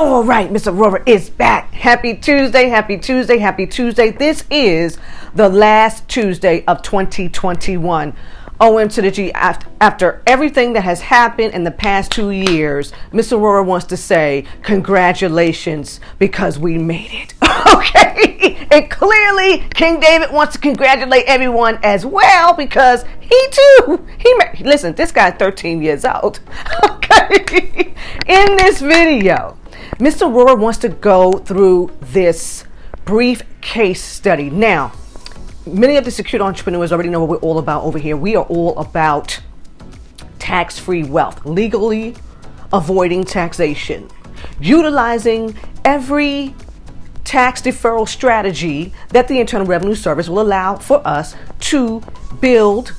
All right, Miss Aurorah is back. Happy Tuesday, happy Tuesday, happy Tuesday. This is the last Tuesday of 2021. OM to the G. After everything that has happened in the past 2 years, Miss Aurorah wants to say congratulations because we made it. Okay? And clearly, King David wants to congratulate everyone as well because he too, listen, this guy's 13 years old. Okay? In this video, Miss Aurorah wants to go through this brief case study. Now, many of the secured entrepreneurs already know what we're all about over here. We are all about tax-free wealth, legally avoiding taxation, utilizing every tax deferral strategy that the Internal Revenue Service will allow for us to build,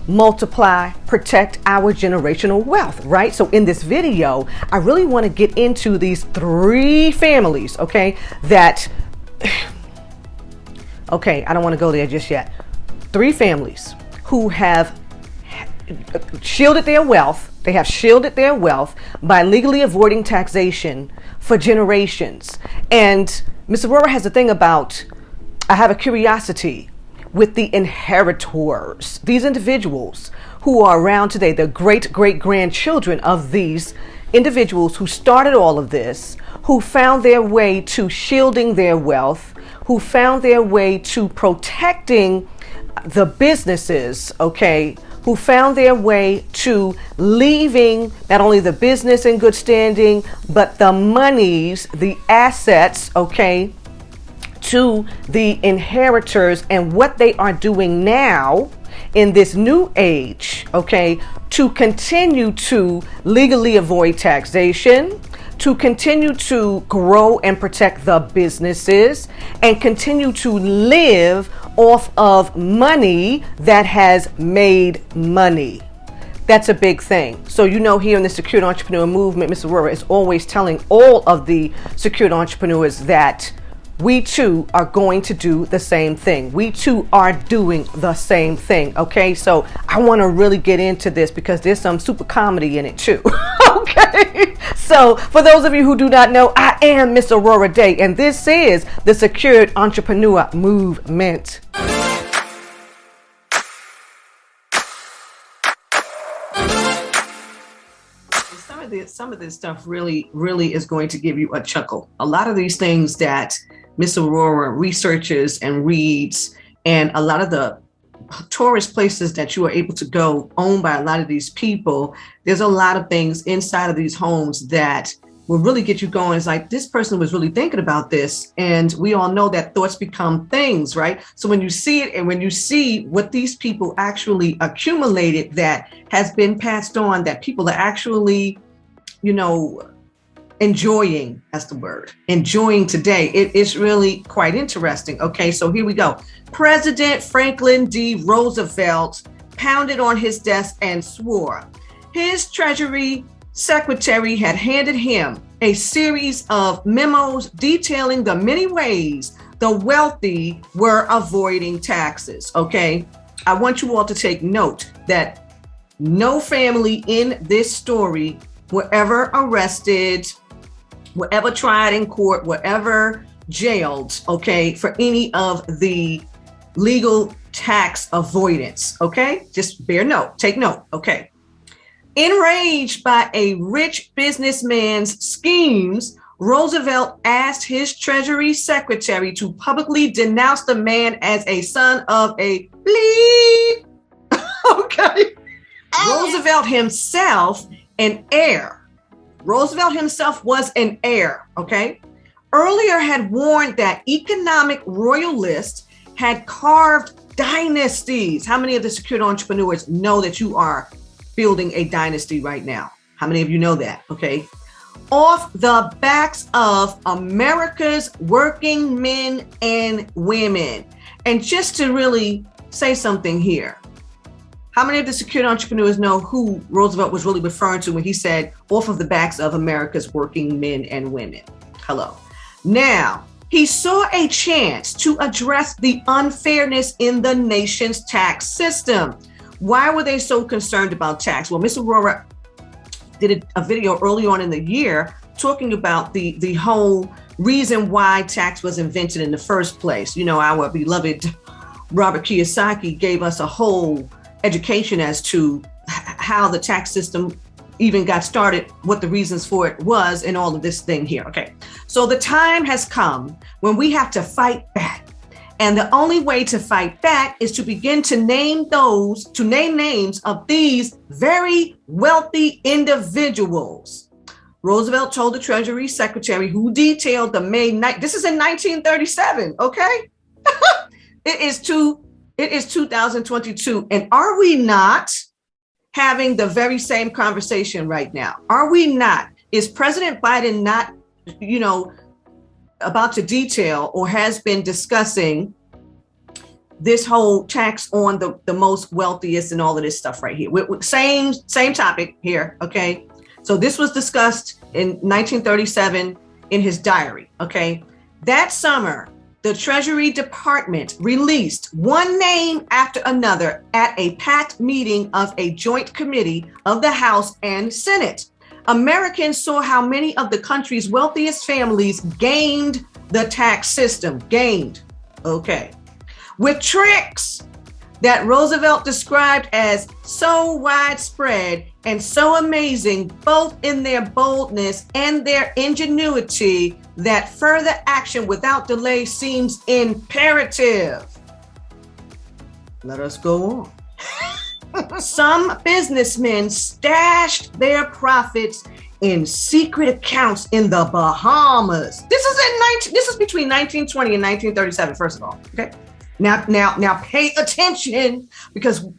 multiply, protect our generational wealth, right? So in this video, I really want to get into these three families, okay, that, okay, I don't want to go there just yet. Three families who have shielded their wealth. They have shielded their wealth by legally avoiding taxation for generations. And Ms. Aurorah has a thing about, I have a curiosity with the inheritors, these individuals who are around today, the great-great-grandchildren of these individuals who started all of this, who found their way to shielding their wealth, who found their way to protecting the businesses, okay, who found their way to leaving not only the business in good standing, but the monies, the assets, okay, to the inheritors, and what they are doing now in this new age, okay, to continue to legally avoid taxation, to continue to grow and protect the businesses, and continue to live off of money that has made money. That's a big thing. So, you know, here in the Secured Entrepreneur Movement, Ms. Aurorah is always telling all of the secured entrepreneurs that we too are going to do the same thing. We too are doing the same thing. Okay, so I want to really get into this because there's some super comedy in it too. Okay, so for those of you who do not know, I am Miss Aurorah Dey, and this is the Secured Entrepreneur Movement. Some of this stuff really is going to give you a chuckle. A lot of these things that Miss Aurorah researches and reads, and a lot of the tourist places that you are able to go owned by a lot of these people, there's a lot of things inside of these homes that will really get you going. It's like, this person was really thinking about this. And we all know that thoughts become things, right? So when you see it and when you see what these people actually accumulated that has been passed on, that people are actually, you know, enjoying, that's the word, enjoying today, it is really quite interesting. Okay, so here we go. President Franklin D. Roosevelt pounded on his desk and swore. His Treasury Secretary had handed him a series of memos detailing the many ways the wealthy were avoiding taxes. Okay, I want you all to take note that no family in this story were ever arrested, were ever tried in court, were ever jailed, okay, for any of the legal tax avoidance, okay? Just bear note, take note, okay? Enraged by a rich businessman's schemes, Roosevelt asked his Treasury Secretary to publicly denounce the man as a son of a bleep. Okay? Roosevelt himself, an heir. Roosevelt himself was an heir, okay? Earlier had warned that economic royalists had carved dynasties. How many of the secured entrepreneurs know that you are building a dynasty right now? How many of you know that, okay? Off the backs of America's working men and women. And just to really say something here, how many of the secured entrepreneurs know who Roosevelt was really referring to when he said off of the backs of America's working men and women? Hello. Now, he saw a chance to address the unfairness in the nation's tax system. Why were they so concerned about tax? Well, Ms. Aurorah did a video early on in the year talking about the whole reason why tax was invented in the first place. You know, our beloved Robert Kiyosaki gave us a whole education as to how the tax system even got started, what the reasons for it was, and all of this thing here. Okay, so the time has come when we have to fight back. And the only way to fight back is to begin to name names of these very wealthy individuals. Roosevelt told the Treasury Secretary, who detailed the May night. This is in 1937, okay? It is 2022. And are we not having the very same conversation right now? Are we not? Is President Biden not, about to detail or has been discussing this whole tax on the most wealthiest and all of this stuff right here? Same topic here, okay? So this was discussed in 1937 in his diary, okay? That summer, the Treasury Department released one name after another at a packed meeting of a joint committee of the House and Senate. Americans saw how many of the country's wealthiest families gamed the tax system, okay, with tricks that Roosevelt described as so widespread and so amazing, both in their boldness and their ingenuity, that further action without delay seems imperative. Let us go on. Some businessmen stashed their profits in secret accounts in the Bahamas. This is between 1920 and 1937, first of all. Okay. Now pay attention, because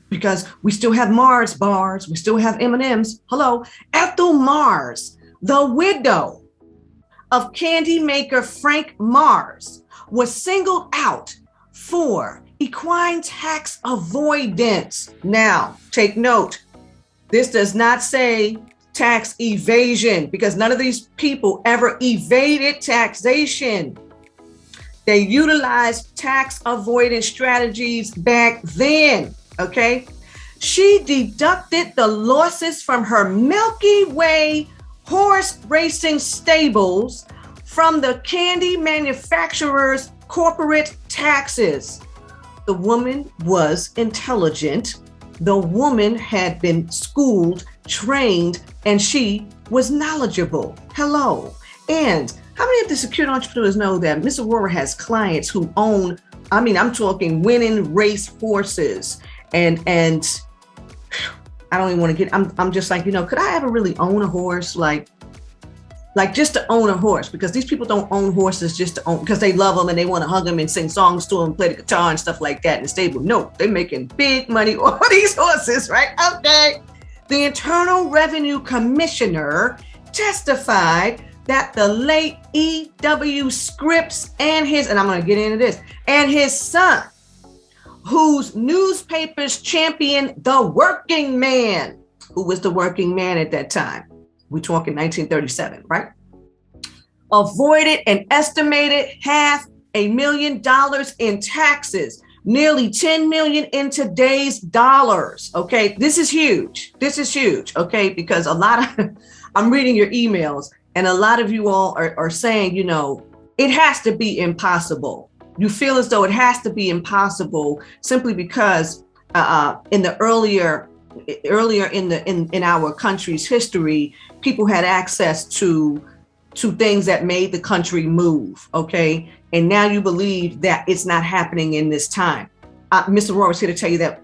we still have Mars bars, we still have M&Ms. Hello. Ethel Mars, the widow of candy maker Frank Mars, was singled out for equine tax avoidance. Now, take note, this does not say tax evasion, because none of these people ever evaded taxation. They utilized tax avoidance strategies back then, okay? She deducted the losses from her Milky Way horse racing stables from the candy manufacturer's corporate taxes. The woman was intelligent. The woman had been schooled, trained, and she was knowledgeable. Hello. And how many of the secure entrepreneurs know that Miss Aurorah has clients who own, I'm talking winning race horses, and I don't even want to get, I'm just like, could I ever really own a horse? Like just to own a horse, because these people don't own horses just to own, because they love them and they want to hug them and sing songs to them, play the guitar and stuff like that in the stable. No, they're making big money on these horses, right? Okay. The Internal Revenue Commissioner testified that the late E.W. Scripps and I'm going to get into this, and his son, whose newspapers championed the working man. Who was the working man at that time? We're talking 1937, right? Avoided an estimated $500,000 in taxes, nearly 10 million in today's dollars. Okay, this is huge. Okay, because I'm reading your emails, and a lot of you all are saying, it has to be impossible. You feel as though it has to be impossible simply because in the earlier in our country's history, people had access to things that made the country move, okay? And now you believe that it's not happening in this time. Mr. Aurorah is here to tell you that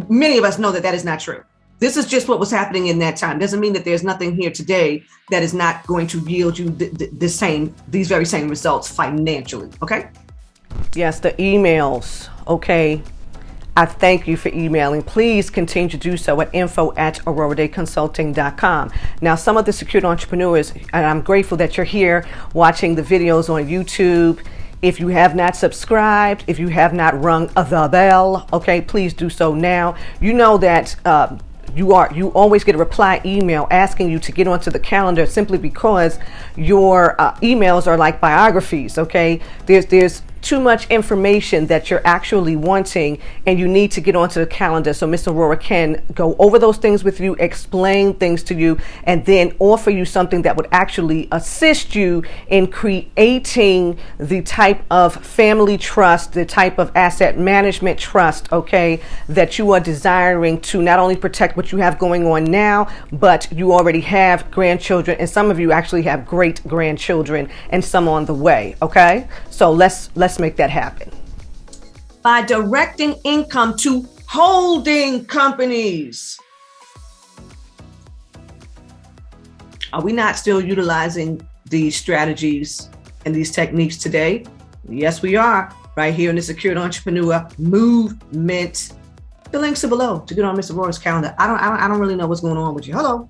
many of us know that is not true. This is just what was happening in that time. Doesn't mean that there's nothing here today that is not going to yield you these very same results financially, okay? Yes, the emails, okay? I thank you for emailing. Please continue to do so at info@aurorahdayconsulting.com. Now, some of the secured entrepreneurs, and I'm grateful that you're here watching the videos on YouTube. If you have not subscribed, if you have not rung the bell, okay, please do so now. You know that you always get a reply email asking you to get onto the calendar, simply because your emails are like biographies, okay? There's too much information that you're actually wanting, and you need to get onto the calendar so Miss Aurorah can go over those things with you, explain things to you, and then offer you something that would actually assist you in creating the type of family trust, the type of asset management trust, okay, that you are desiring to not only protect what you have going on now, but you already have grandchildren, and some of you actually have great grandchildren and some on the way, okay? So let's make that happen. By directing income to holding companies. Are we not still utilizing these strategies and these techniques today? Yes, we are, right here in the Secured Entrepreneur Movement. The links are below to get on Miss Aurorah's calendar. I don't really know what's going on with you. Hello.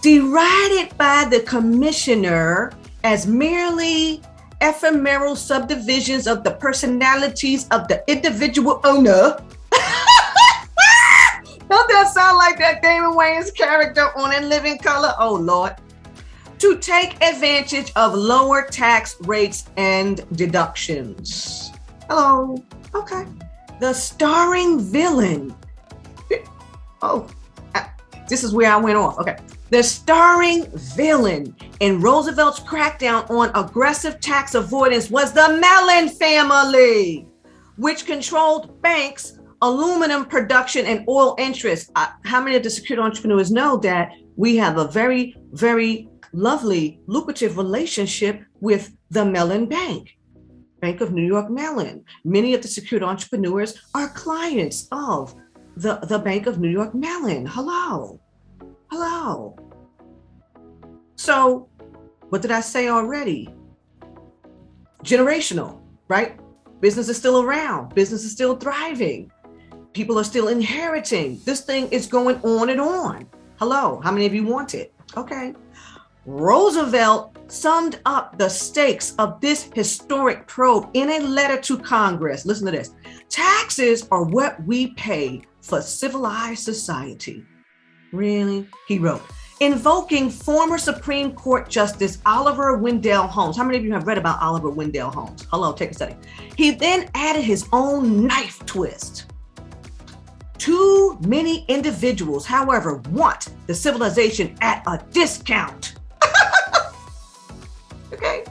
Derided by the commissioner as merely ephemeral subdivisions of the personalities of the individual owner. Don't that sound like that Damon Wayans character on In Living Color? Oh, Lord. To take advantage of lower tax rates and deductions. Hello. Okay. The starring villain. Oh, this is where I went off. Okay. The starring villain in Roosevelt's crackdown on aggressive tax avoidance was the Mellon family, which controlled banks, aluminum production, and oil interests. How many of the secured entrepreneurs know that we have a very, very lovely, lucrative relationship with the Mellon Bank, Bank of New York Mellon? Many of the secured entrepreneurs are clients of the Bank of New York Mellon. Hello. Hello. So, what did I say already? Generational, right? Business is still around. Business is still thriving. People are still inheriting. This thing is going on and on. Hello. How many of you want it? Okay. Roosevelt summed up the stakes of this historic probe in a letter to Congress. Listen to this. Taxes are what we pay for civilized society. Really? He wrote, invoking former Supreme Court Justice Oliver Wendell Holmes. How many of you have read about Oliver Wendell Holmes? Hello, take a study. He then added his own knife twist. Too many individuals, however, want the civilization at a discount. Okay.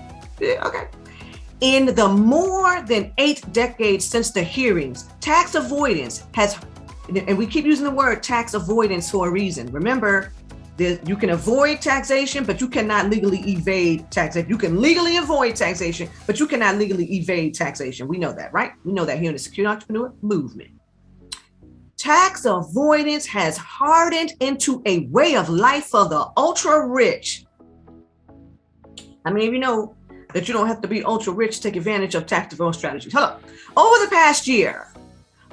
In the more than 8 decades since the hearings, tax avoidance has, and we keep using the word tax avoidance for a reason. Remember, you can avoid taxation, but you cannot legally evade taxation. You can legally avoid taxation, but you cannot legally evade taxation. We know that, right? We know that here in the Secure Entrepreneur Movement. Tax avoidance has hardened into a way of life for the ultra rich. I mean, you know that you don't have to be ultra rich to take advantage of tax avoidance strategies. Hello. Over the past year,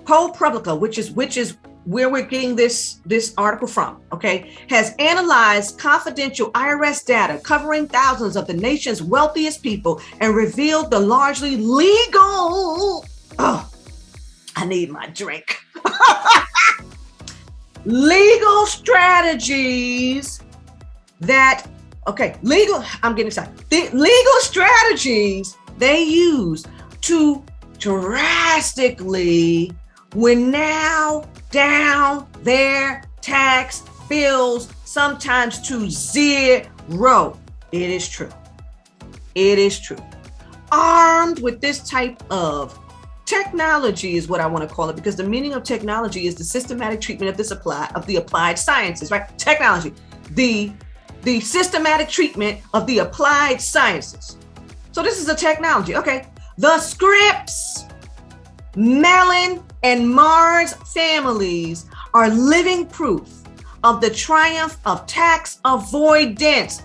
ProPublica, which is where we're getting this article from, okay, has analyzed confidential IRS data covering thousands of the nation's wealthiest people and revealed the largely legal, I need my drink, legal strategies that, I'm getting excited. The legal strategies they use to drastically winnow down their tax bills, sometimes to zero. It is true. It is true. Armed with this type of technology is what I want to call it, because the meaning of technology is the systematic treatment of the applied sciences, right? Technology, the systematic treatment of the applied sciences. So this is a technology. Okay. The Scripps, Mellon, and Mars families are living proof of the triumph of tax avoidance.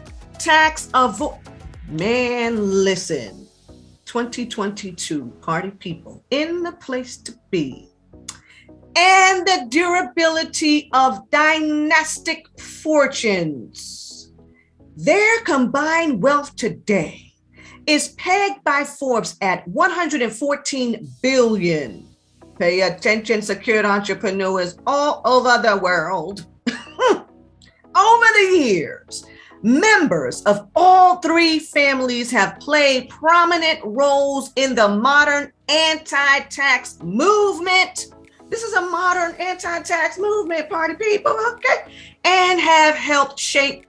Man, listen. 2022, party people, in the place to be. And the durability of dynastic fortunes. Their combined wealth today is pegged by Forbes at $114 billion. Pay attention, secured entrepreneurs all over the world. Over the years, Members of all three families have played prominent roles in the modern anti-tax movement. This is a modern anti-tax movement, party people, okay? And have helped shape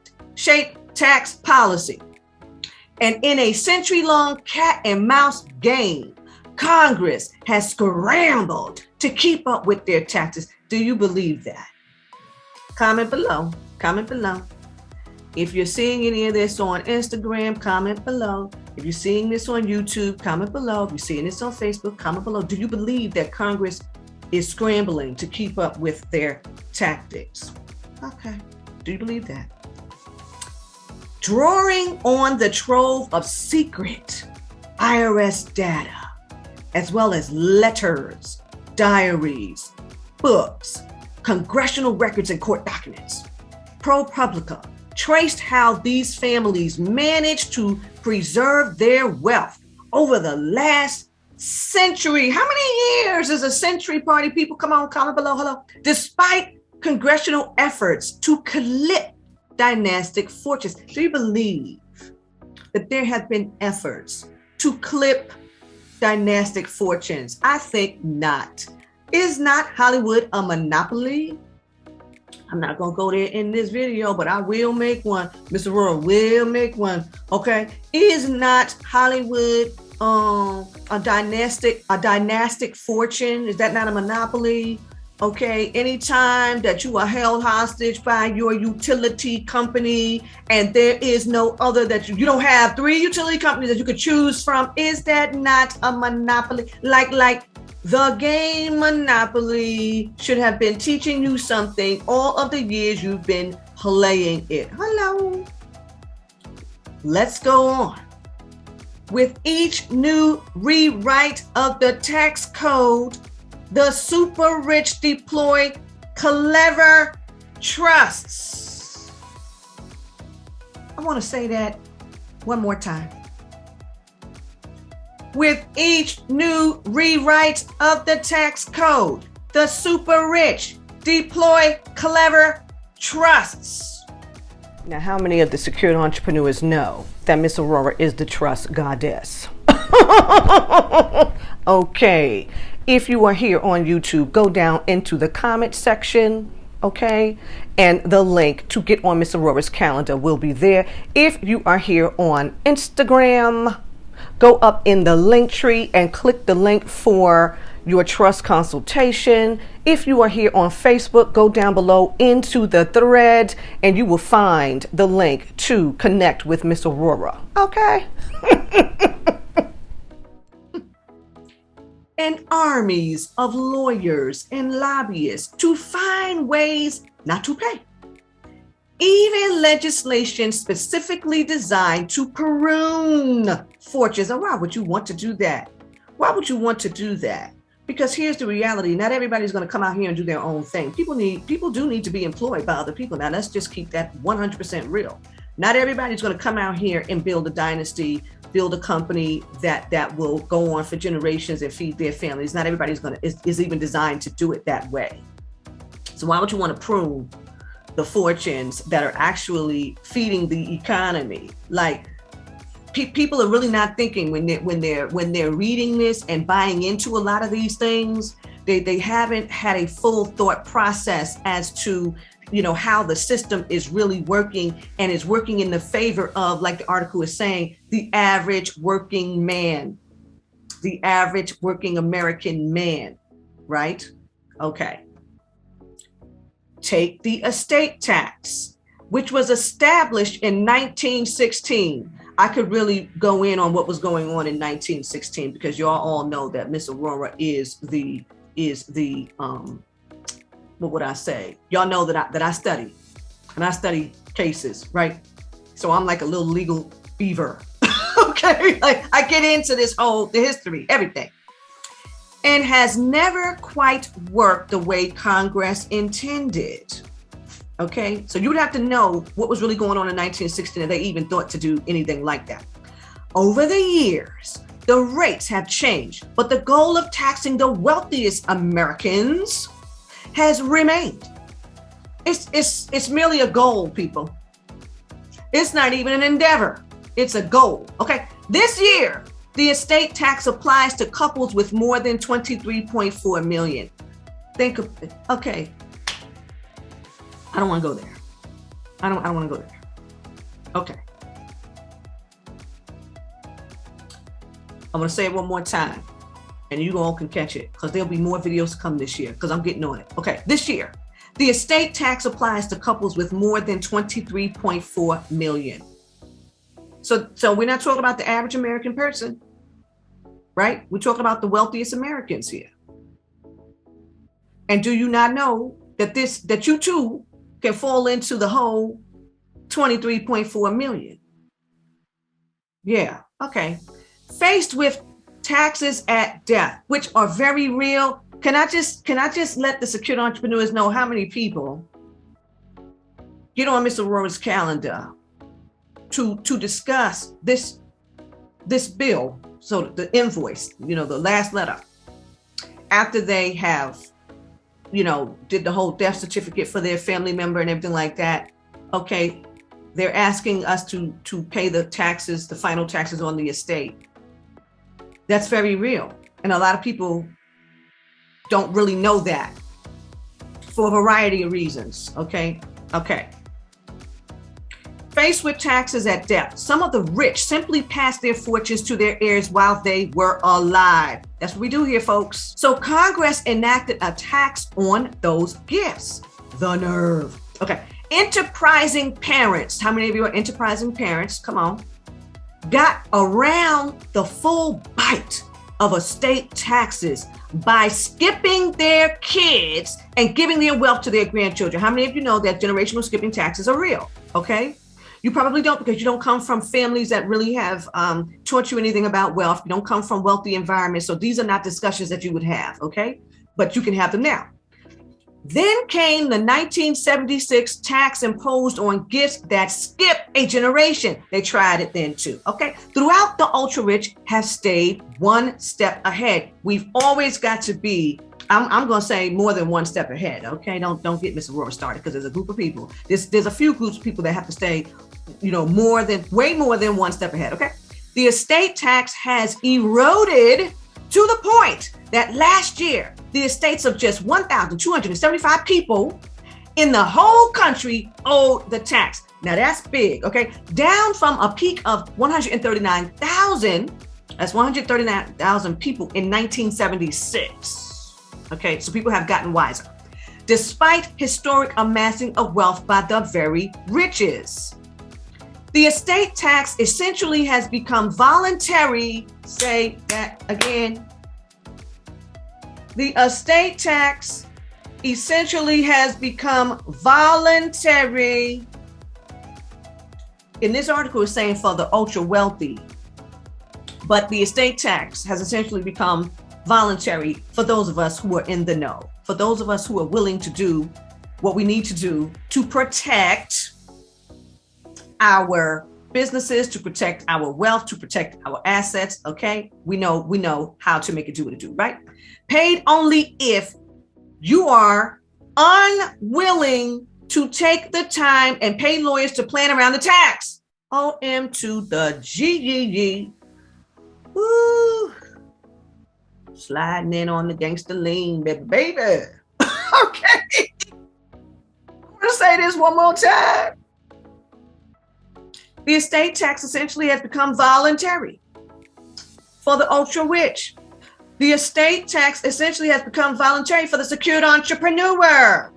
tax policy. And in a century-long cat and mouse game, Congress has scrambled to keep up with their taxes. Do you believe that? Comment below. Comment below. If you're seeing any of this on Instagram, comment below. If you're seeing this on YouTube, comment below. If you're seeing this on Facebook, comment below. Do you believe that Congress is scrambling to keep up with their tactics? Okay. Do you believe that? Drawing on the trove of secret IRS data, as well as letters, diaries, books, congressional records, and court documents, ProPublica traced how these families managed to preserve their wealth over the last century. How many years is a century, party people? Come on, comment below. Hello. Despite congressional efforts to clip dynastic fortunes. Do you believe that there have been efforts to clip dynastic fortunes? I think not. Is not Hollywood a monopoly? I'm not going to go there in this video, but I will make one. Miss Aurorah will make one. Okay. Is not Hollywood a dynastic fortune? Is that not a monopoly? Okay. Anytime that you are held hostage by your utility company and there is no other that you don't have 3 utility companies that you could choose from, is that not a monopoly? Like the game Monopoly should have been teaching you something all of the years you've been playing it. Hello. Let's go on. With each new rewrite of the tax code, the super rich deploy clever trusts. I want to say that one more time. With each new rewrite of the tax code, the super rich deploy clever trusts. Now, how many of the secured entrepreneurs know that Miss Aurorah is the trust goddess? Okay. If you are here on YouTube, go down into the comment section, okay? And the link to get on Miss Aurorah's calendar will be there. If you are here on Instagram, go up in the link tree and click the link for your trust consultation. If you are here on Facebook, go down below into the thread and you will find the link to connect with Miss Aurorah, okay? And armies of lawyers and lobbyists to find ways not to pay. Even legislation specifically designed to prune fortunes. And why would you want to do that? Why would you want to do that? Because here's the reality. Not everybody's going to come out here and do their own thing. People do need to be employed by other people. Now, let's just keep that 100% real. Not everybody's going to come out here and build a dynasty, build a company that will go on for generations and feed their families. Not everybody's is even designed to do it that way. So why would you want to prune the fortunes that are actually feeding the economy? Like, people are really not thinking when they're reading this and buying into a lot of these things. They haven't had a full thought process as to, you know, how the system is really working and is working in the favor of, like the article is saying, the average working man, the average working American man, right? Okay. Take the estate tax, which was established in 1916. I could really go in on what was going on in 1916 because y'all all know that Miss Aurorah is the what would I say? Y'all know that I study, and I study cases, right? So I'm like a little legal beaver, okay? Like, I get into the history, everything, and has never quite worked the way Congress intended. Okay, so you would have to know what was really going on in 1916 if they even thought to do anything like that. Over the years, the rates have changed, but the goal of taxing the wealthiest Americans has remained. It's merely a goal, people. It's not even an endeavor. It's a goal. Okay. This year, the estate tax applies to couples with more than 23.4 million. Think of it. Okay. I don't want to go there. I don't want to go there. Okay. I'm going to say it one more time, and you all can catch it, because there'll be more videos to come this year, because I'm getting on it. Okay. This year, the estate tax applies to couples with more than 23.4 million. So we're not talking about the average American person, right? We're talking about the wealthiest Americans here. And do you not know that you too can fall into the whole 23.4 million? Yeah, okay. Faced with taxes at death, which are very real. Can I just let the secured entrepreneurs know how many people get on Mr. Aurorah's calendar to discuss this bill, so the invoice, the last letter, after they have, did the whole death certificate for their family member and everything like that. Okay, they're asking us to pay the taxes, the final taxes on the estate. That's very real. And a lot of people don't really know that for a variety of reasons. Okay. Faced with taxes at death, some of the rich simply passed their fortunes to their heirs while they were alive. That's what we do here, folks. So Congress enacted a tax on those gifts. The nerve. Okay. Enterprising parents. How many of you are enterprising parents? Come on. Got around the full bite of estate taxes by skipping their kids and giving their wealth to their grandchildren. How many of you know that generational skipping taxes are real? Okay. You probably don't, because you don't come from families that really have taught you anything about wealth. You don't come from wealthy environments. So these are not discussions that you would have. Okay. But you can have them now. Then came the 1976 tax imposed on gifts that skip a generation. They tried it then too. Okay. Throughout, the ultra rich have stayed one step ahead. We've always got to be, I'm going to say, more than one step ahead. Okay. Don't get Mr. Aurorah started, because there's a group of people. There's a few groups of people that have to stay, way more than one step ahead. Okay. The estate tax has eroded to the point that last year, the estates of just 1,275 people in the whole country owed the tax. Now that's big, okay? Down from a peak of 139,000, that's 139,000 people in 1976. Okay, so people have gotten wiser. Despite historic amassing of wealth by the very richest. The estate tax essentially has become voluntary. Say that again. The estate tax essentially has become voluntary. In this article, it's saying for the ultra wealthy, but the estate tax has essentially become voluntary for those of us who are in the know, for those of us who are willing to do what we need to do to protect our businesses, to protect our wealth, to protect our assets. Okay, we know how to make it do what it do, right? Paid only if you are unwilling to take the time and pay lawyers to plan around the tax. OM to the GGG. Woo. Sliding in on the gangster lean, baby. Okay. I'm going to say this one more time. The estate tax essentially has become voluntary for the ultra rich. The estate tax essentially has become voluntary for the secured entrepreneur.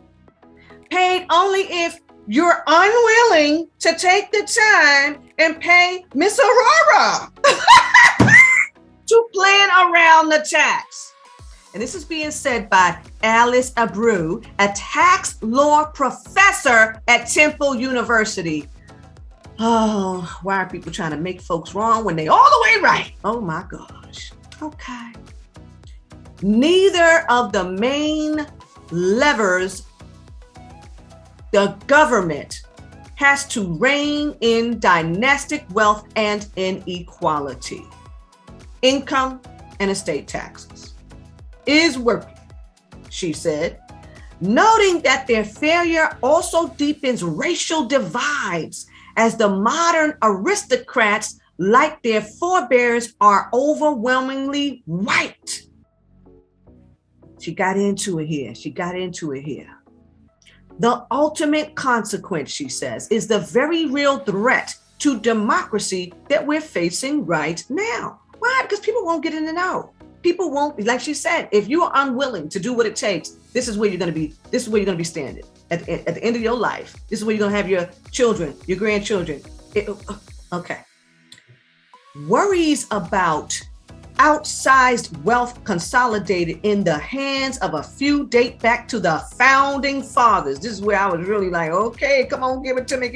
Paid only if you're unwilling to take the time and pay Miss Aurorah to plan around the tax. And this is being said by Alice Abreu, a tax law professor at Temple University. Oh, why are people trying to make folks wrong when they all the way right? Oh my gosh. Okay. Neither of the main levers the government has to rein in dynastic wealth and inequality. Income and estate taxes is working, she said. noting that their failure also deepens racial divides as the modern aristocrats, like their forebears, are overwhelmingly white. She got into it here. The ultimate consequence, she says, is the very real threat to democracy that we're facing right now. Why? Because people won't get in the know. People won't, like she said, if you are unwilling to do what it takes, this is where you're going to be. This is where you're going to be standing at the end of your life. This is where you're going to have your children, your grandchildren. Okay. Worries about outsized wealth consolidated in the hands of a few date back to the founding fathers. This is where I was really like, okay, come on, give it to me.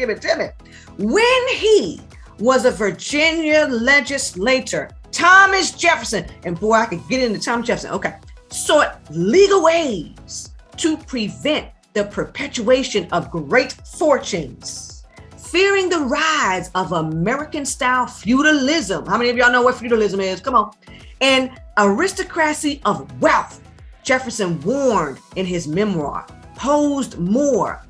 When he was a Virginia legislator, Thomas Jefferson, and boy, I could get into Thomas Jefferson, okay, sought legal ways to prevent the perpetuation of great fortunes, fearing the rise of American-style feudalism. How many of y'all know what feudalism is? Come on. And aristocracy of wealth. Jefferson warned in his memoir, posed more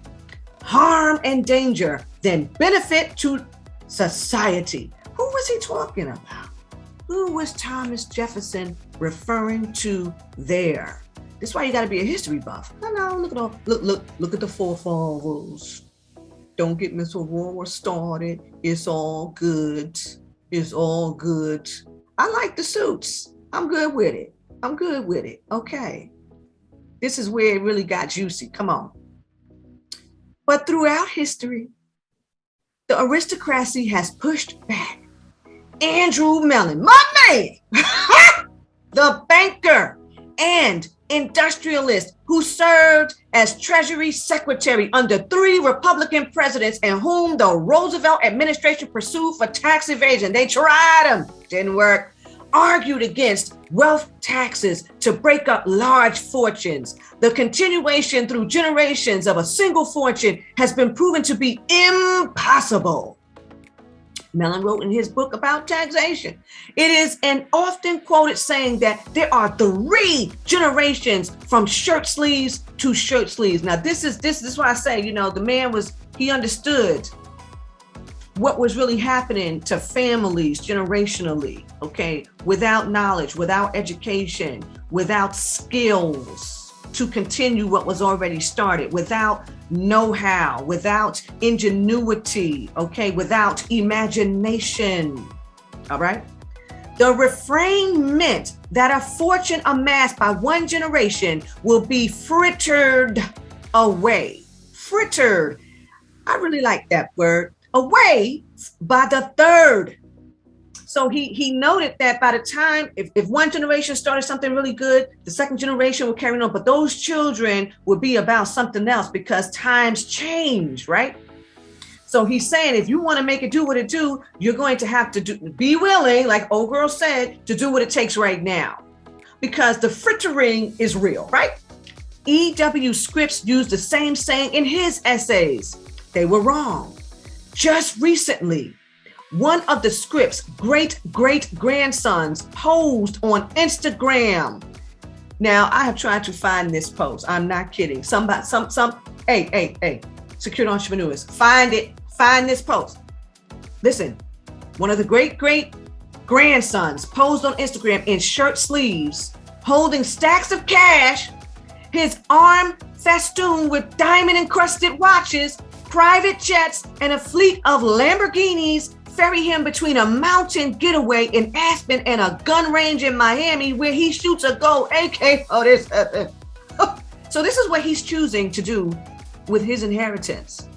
harm and danger than benefit to society. Who was he talking about? Who was Thomas Jefferson referring to there? That's why you got to be a history buff. No, look at the forefathers. Don't get Miss Aurorah started. It's all good. I like the suits. I'm good with it. Okay. This is where it really got juicy. Come on. But throughout history, the aristocracy has pushed back. Andrew Mellon, my man, the banker and industrialist who served as Treasury Secretary under 3 Republican presidents and whom the Roosevelt administration pursued for tax evasion. They tried him, didn't work. Argued against wealth taxes to break up large fortunes. The continuation through generations of a single fortune has been proven to be impossible. Mellon wrote in his book about taxation. It is an often quoted saying that there are 3 generations from shirt sleeves to shirt sleeves. Now, this is why I say, the man he understood what was really happening to families generationally, okay, without knowledge, without education, without skills to continue what was already started, without know-how, without ingenuity, okay, without imagination, all right? The refrain meant that a fortune amassed by one generation will be frittered away. Frittered, I really like that word, away by the third. So he noted that by the time, if one generation started something really good, the second generation will carry on, but those children would be about something else because times change, right? So he's saying, if you want to make it do what it do, you're going to have to be willing, like old girl said, to do what it takes right now, because the frittering is real, right? E.W. Scripps used the same saying in his essays. They were wrong. Just recently, one of the Scripps' great-great-grandsons posed on Instagram. Now, I have tried to find this post. I'm not kidding. Hey, secure entrepreneurs, find this post. Listen, one of the great-great-grandsons posed on Instagram in shirt sleeves, holding stacks of cash, his arm festooned with diamond-encrusted watches, private jets, and a fleet of Lamborghinis ferry him between a mountain getaway in Aspen and a gun range in Miami where he shoots a gold AK. Oh, this happened. So this is what he's choosing to do with his inheritance.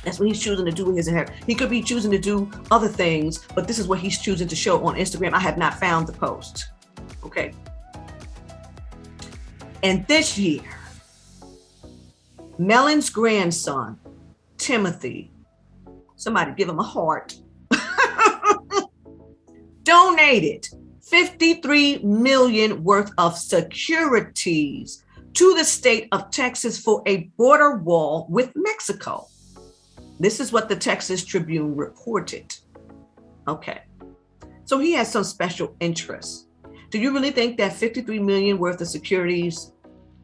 That's what he's choosing to do with his inheritance. He could be choosing to do other things, but this is what he's choosing to show on Instagram. I have not found the post. Okay. And this year, Mellon's grandson, Timothy, somebody give him a heart, donated $53 million worth of securities to the state of Texas for a border wall with Mexico. This is what the Texas Tribune reported. Okay. So he has some special interests. Do you really think that $53 million worth of securities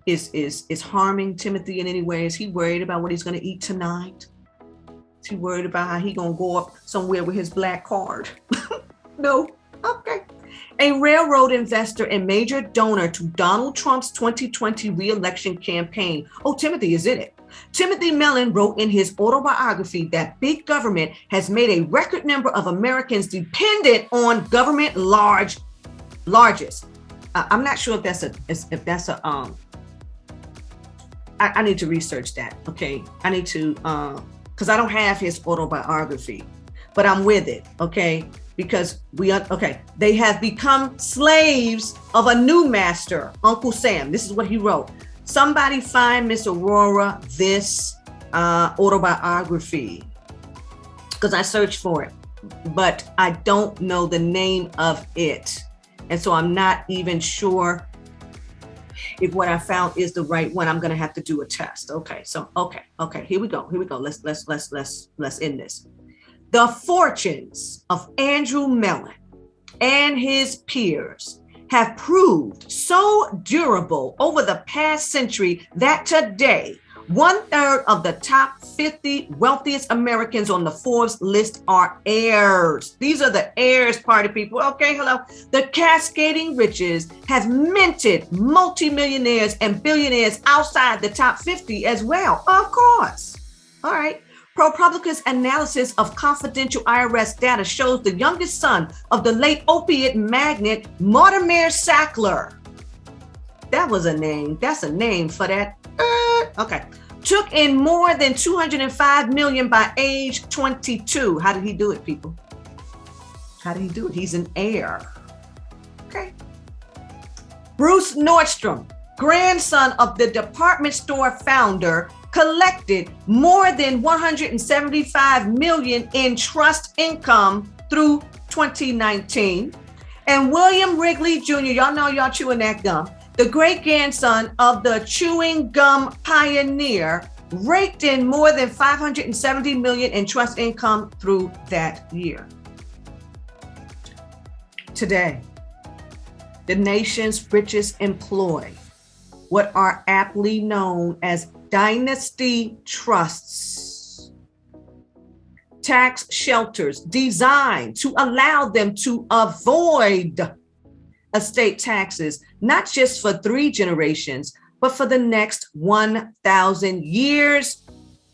is harming Timothy in any way? Is he worried about what he's going to eat tonight? Is he worried about how he going to go up somewhere with his black card? No. Okay. A railroad investor and major donor to Donald Trump's 2020 re-election campaign. Oh, Timothy is in it. Timothy Mellon wrote in his autobiography that big government has made a record number of Americans dependent on government largest. I'm not sure if that's a I need to research that. Okay. I need to because I don't have his autobiography, but I'm with it. Okay. Because they have become slaves of a new master, Uncle Sam. This is what he wrote. Somebody find Miss Aurorah this autobiography, because I searched for it, but I don't know the name of it. And so I'm not even sure if what I found is the right one. I'm going to have to do a test. Okay. So, okay. Here we go. Let's end this. The fortunes of Andrew Mellon and his peers have proved so durable over the past century that today, 1/3 of the top 50 wealthiest Americans on the Forbes list are heirs. These are the heirs party people. Okay, hello. The cascading riches have minted multimillionaires and billionaires outside the top 50 as well. Of course. All right. ProPublica's analysis of confidential IRS data shows the youngest son of the late opiate magnate Mortimer Sackler. That was a name. That's a name for that. Okay. Took in more than $205 million by age 22. How did he do it, people? How did he do it? He's an heir. Okay. Bruce Nordstrom, grandson of the department store founder, collected more than $175 million in trust income through 2019. And William Wrigley Jr., y'all know y'all chewing that gum, the great grandson of the chewing gum pioneer, raked in more than $570 million in trust income through that year. Today, the nation's richest employ what are aptly known as dynasty trusts, tax shelters designed to allow them to avoid estate taxes, not just for 3 generations, but for the next 1,000 years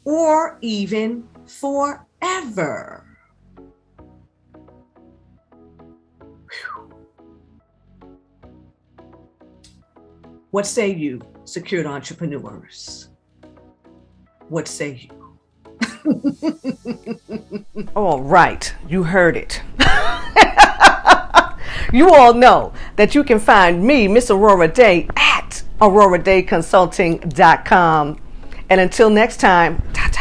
or even forever. What say you, secured entrepreneurs? What say you? All right, you heard it. You all know that you can find me, Miss Aurorah Dey, at AurorahDayConsulting.com. And until next time, ta-ta.